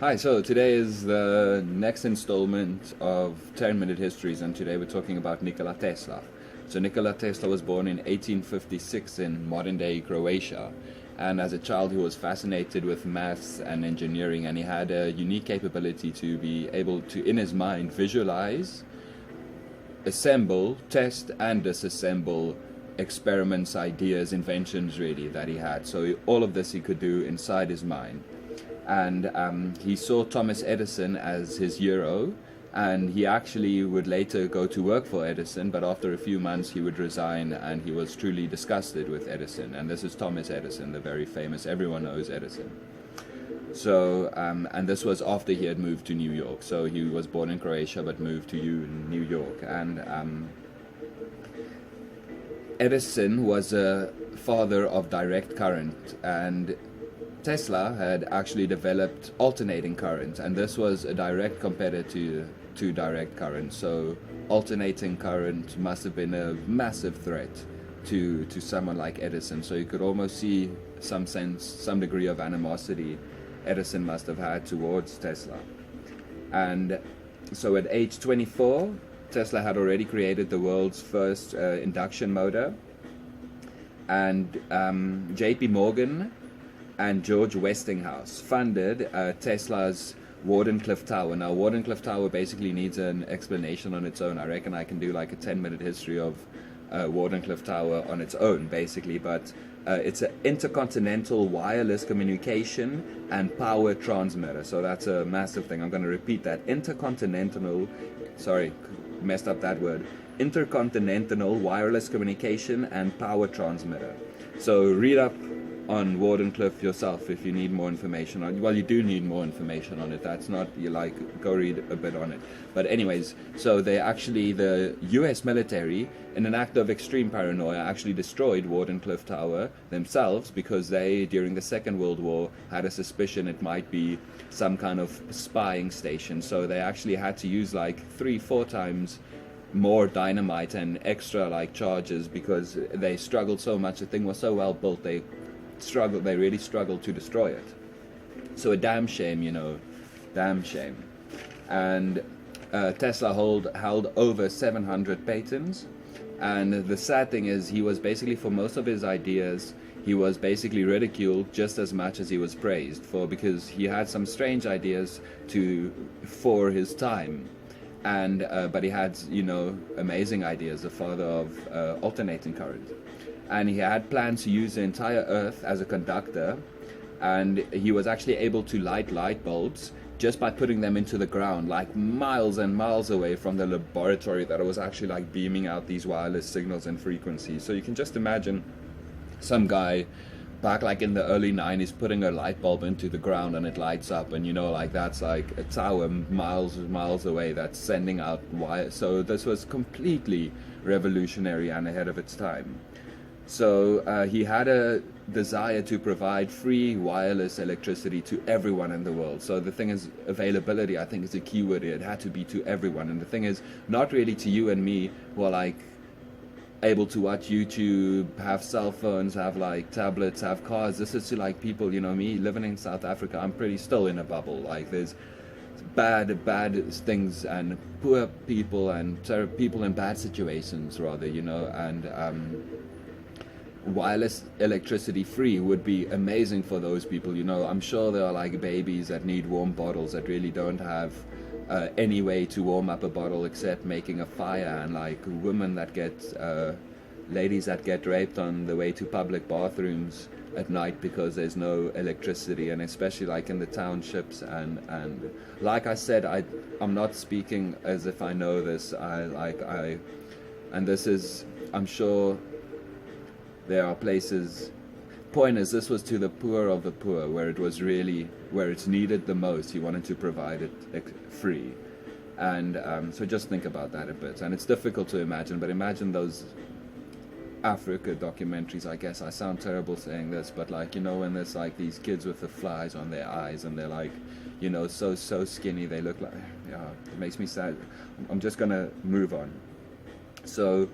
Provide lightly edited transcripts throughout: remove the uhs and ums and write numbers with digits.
Hi, so today is the next installment of 10-Minute Histories, and today we're talking about Nikola Tesla. So Nikola Tesla was born in 1856 in modern-day Croatia, and as a child he was fascinated with maths and engineering, and he had a unique capability to be able to, in his mind, visualize, assemble, test, and disassemble experiments, ideas, inventions, really, that he had. So all of this he could do inside his mind. And he saw Thomas Edison as his hero, and he actually would later go to work for Edison, but after a few months he would resign, and he was truly disgusted with Edison. And this is Thomas Edison, the very famous, everyone knows Edison. So, and this was after he had moved to New York. So he was born in Croatia but moved to New York. And Edison was a father of direct current, and Tesla had actually developed alternating current, and this was a direct competitor to direct current. So alternating current must have been a massive threat to someone like Edison. So you could almost see some degree of animosity Edison must have had towards Tesla. And so at age 24, Tesla had already created the world's first induction motor, and J.P. Morgan and George Westinghouse funded Tesla's Wardenclyffe Tower. Now, Wardenclyffe Tower basically needs an explanation on its own. I reckon I can do like a 10-minute history of Wardenclyffe Tower on its own, basically, but it's an intercontinental wireless communication and power transmitter. So that's a massive thing. I'm going to repeat that. Messed up that word. Intercontinental wireless communication and power transmitter. So read up on Wardenclyffe yourself if you need more information on. Well, you do need more information on it. That's not, you like, go read a bit on it. But anyways, so they actually, the US military, in an act of extreme paranoia, actually destroyed Wardenclyffe Tower themselves, because they, during the Second World War, had a suspicion it might be some kind of spying station. So they actually had to use like 3-4 times more dynamite and extra like charges, because they struggled so much. The thing was so well built, they really struggled to destroy it. So a damn shame, damn shame. And Tesla held over 700 patents, and the sad thing is he was basically, for most of his ideas, he was basically ridiculed just as much as he was praised for, because he had some strange ideas for his time. And but he had, amazing ideas, the father of alternating current. And he had plans to use the entire Earth as a conductor, and he was actually able to light bulbs just by putting them into the ground, like miles and miles away from the laboratory that was actually like beaming out these wireless signals and frequencies. So you can just imagine some guy back like in the early 90s putting a light bulb into the ground and it lights up, and like that's like a tower miles away that's sending out wires. So this was completely revolutionary and ahead of its time. So he had a desire to provide free wireless electricity to everyone in the world. So the thing is, availability, I think, is a key word here. It had to be to everyone. And the thing is, not really to you and me who are like able to watch YouTube, have cell phones, have like tablets, have cars. This is to like people, me living in South Africa, I'm pretty still in a bubble. Like there's bad things and poor people and people in bad situations rather, and wireless electricity free would be amazing for those people. I'm sure there are like babies that need warm bottles that really don't have any way to warm up a bottle except making a fire, and like women that get ladies that get raped on the way to public bathrooms at night because there's no electricity, and especially like in the townships. And like I said, I'm not speaking as if I know this. And this is, I'm sure there are places. Point is, this was to the poor of the poor, where it's needed the most. He wanted to provide it free. And so just think about that a bit. And it's difficult to imagine, but imagine those Africa documentaries. I guess I sound terrible saying this, but like, when there's like these kids with the flies on their eyes and they're like, so skinny, they look like, it makes me sad. I'm just gonna move on. So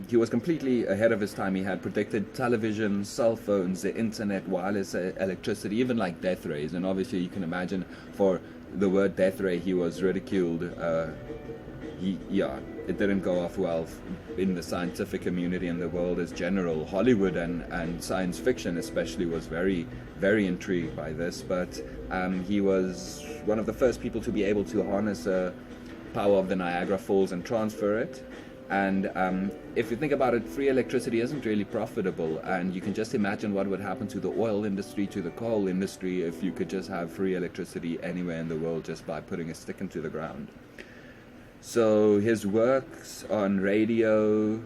He was completely ahead of his time. He had predicted television, cell phones, the internet, wireless electricity, even like death rays. And obviously you can imagine for the word death ray, he was ridiculed. It didn't go off well in the scientific community and the world as general. Hollywood and science fiction especially was very, very intrigued by this. But he was one of the first people to be able to harness the power of the Niagara Falls and transfer it. And if you think about it, free electricity isn't really profitable, and you can just imagine what would happen to the oil industry, to the coal industry, if you could just have free electricity anywhere in the world just by putting a stick into the ground. So his works on radio,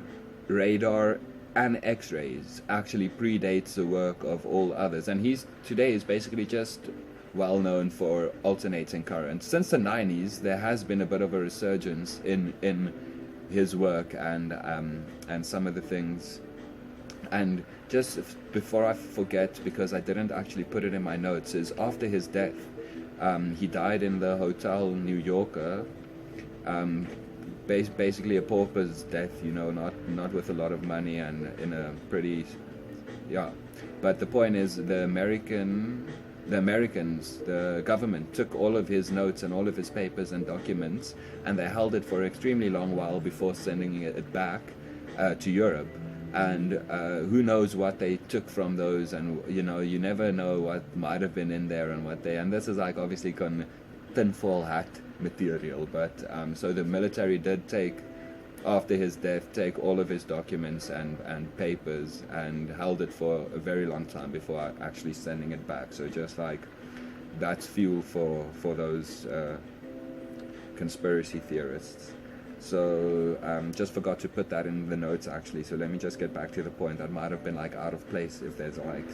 radar, and X-rays actually predates the work of all others, and he's today is basically just well known for alternating current. Since the 90s, there has been a bit of a resurgence in his work and some of the things. And just before I forget, because I didn't actually put it in my notes, is after his death, he died in the Hotel New Yorker, basically a pauper's death, not with a lot of money and in a pretty, but the point is the Americans, the government, took all of his notes and all of his papers and documents, and they held it for an extremely long while before sending it back to Europe. And who knows what they took from those, and you never know what might have been in there and this is like obviously tinfoil hat material, but so the military did after his death, take all of his documents and papers and held it for a very long time before actually sending it back. So just like that's fuel for those conspiracy theorists. So just forgot to put that in the notes actually. So let me just get back to the point. That might have been like out of place if there's like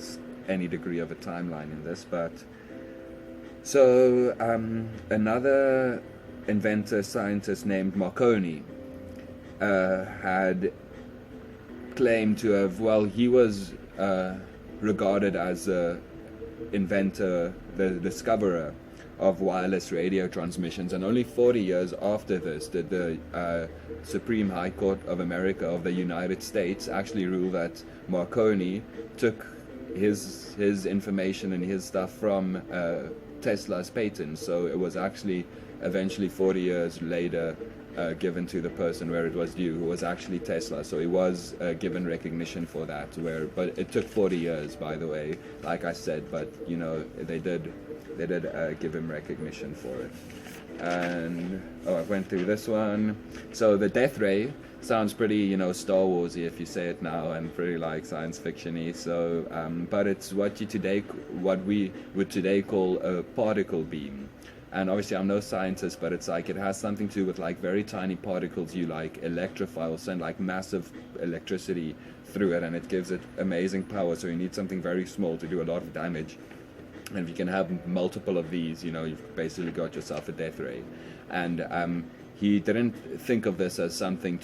any degree of a timeline in this. But so another inventor, scientist named Marconi, had claimed to have, he was regarded as the inventor, the discoverer of wireless radio transmissions, and only 40 years after this did the Supreme High Court of America of the United States actually rule that Marconi took his information and his stuff from Tesla's patent. So it was actually eventually 40 years later given to the person where it was due, who was actually Tesla. So he was given recognition for that. But it took 40 years, by the way, like I said. But they did give him recognition for it. And I went through this one. So the death ray sounds pretty, Star Warsy if you say it now, and pretty like science fictiony. So, but it's what we would today call a particle beam. And obviously I'm no scientist, but it's like it has something to do with like very tiny particles you like electrify or send like massive electricity through it, and it gives it amazing power. So you need something very small to do a lot of damage. And if you can have multiple of these, you've basically got yourself a death ray. And he didn't think of this as something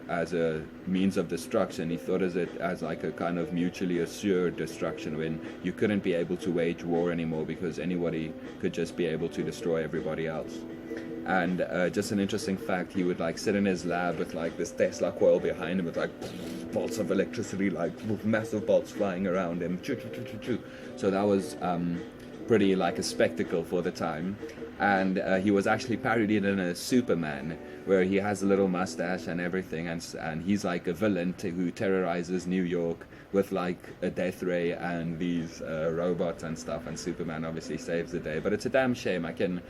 as a means of destruction. He thought of it as like a kind of mutually assured destruction, when you couldn't be able to wage war anymore because anybody could just be able to destroy everybody else. And just an interesting fact, he would like sit in his lab with like this Tesla coil behind him with like bolts of electricity, like massive bolts flying around him. So that was pretty like a spectacle for the time. And he was actually parodied in a Superman, where he has a little mustache and everything, and he's like a villain who terrorizes New York with like a death ray and these robots and stuff, and Superman obviously saves the day. But it's a damn shame. I can,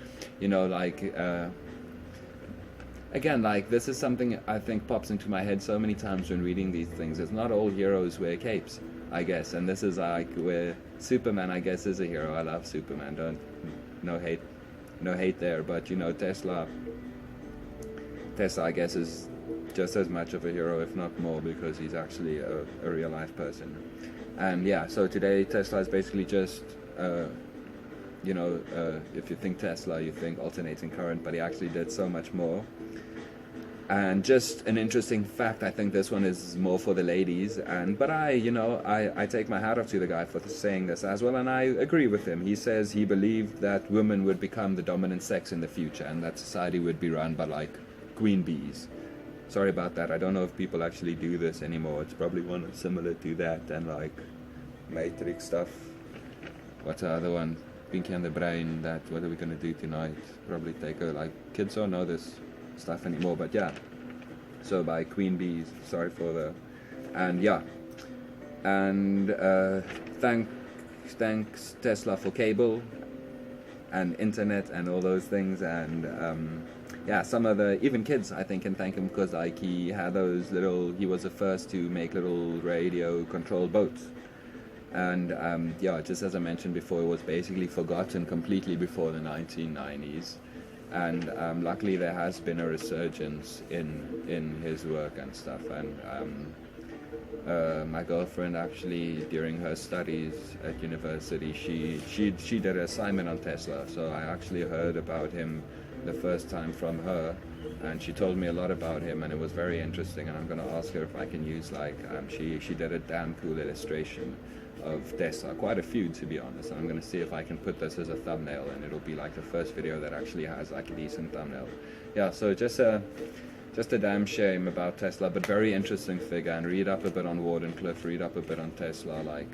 again, like this is something I think pops into my head so many times when reading these things. It's not all heroes wear capes, I guess, and this is like where Superman, I guess, is a hero. I love Superman. No hate there, but Tesla, I guess, is just as much of a hero, if not more, because he's actually a real life person. And yeah, so today Tesla is basically just, if you think Tesla, you think alternating current, but he actually did so much more. And just an interesting fact, I think this one is more for the ladies, but I take my hat off to the guy for saying this as well, and I agree with him. He says he believed that women would become the dominant sex in the future, and that society would be run by like queen bees. Sorry about that. I don't know if people actually do this anymore. It's probably one similar to that and like Matrix stuff. What's the other one? Pinky and the Brain. That what are we gonna do tonight? Probably take a like kids don't know this stuff anymore. But yeah. So by Queen Bees. Sorry for the and yeah. And thanks Tesla for cable and internet and all those things, and yeah, some of the even kids I think can thank him because like he had those little, he was the first to make little radio controlled boats, and yeah, just as I mentioned before, it was basically forgotten completely before the 1990s, and luckily there has been a resurgence in his work and stuff, and my girlfriend actually during her studies at university she did an assignment on Tesla, so I actually heard about him the first time from her, and she told me a lot about him, and it was very interesting, and I'm going to ask her if I can use like she did a damn cool illustration of Tesla, quite a few to be honest, and I'm going to see if I can put this as a thumbnail, and it'll be like the first video that actually has like a decent thumbnail. Yeah, so just a damn shame about Tesla, but very interesting figure, and read up a bit on Wardenclyffe, read up a bit on Tesla, like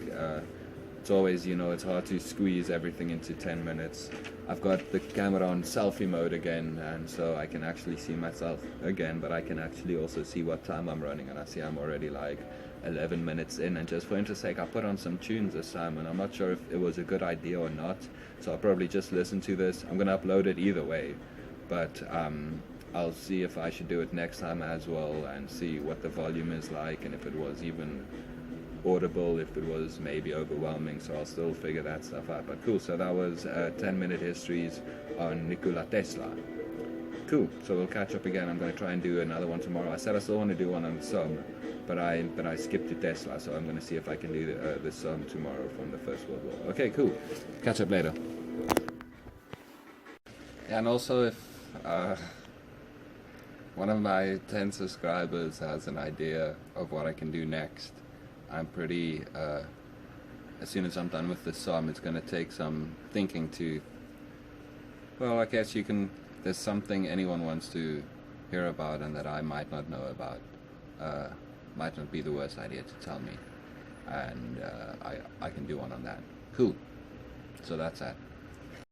it's always, you know, it's hard to squeeze everything into 10 minutes. I've got the camera on selfie mode again, and so I can actually see myself again, but I can actually also see what time I'm running, and I see I'm already like 11 minutes in, and just for interest's sake, I put on some tunes this time, and I'm not sure if it was a good idea or not, so I'll probably just listen to this. I'm going to upload it either way, but I'll see if I should do it next time as well, and see what the volume is like, and if it was even audible, if it was maybe overwhelming, so I'll still figure that stuff out. But cool, so that was 10-minute histories on Nikola Tesla. Cool, so we'll catch up again. I'm going to try and do another one tomorrow. I said I still want to do one on Somme, but I skipped to Tesla, so I'm going to see if I can do the Somme tomorrow from the First World War. Okay, cool. Catch up later. Yeah, and also if one of my 10 subscribers has an idea of what I can do next, I'm pretty, as soon as I'm done with this Somme, it's going to take some thinking to, well, I guess you can, there's something anyone wants to hear about and that I might not know about, might not be the worst idea to tell me, and I can do one on that. Cool. So that's that.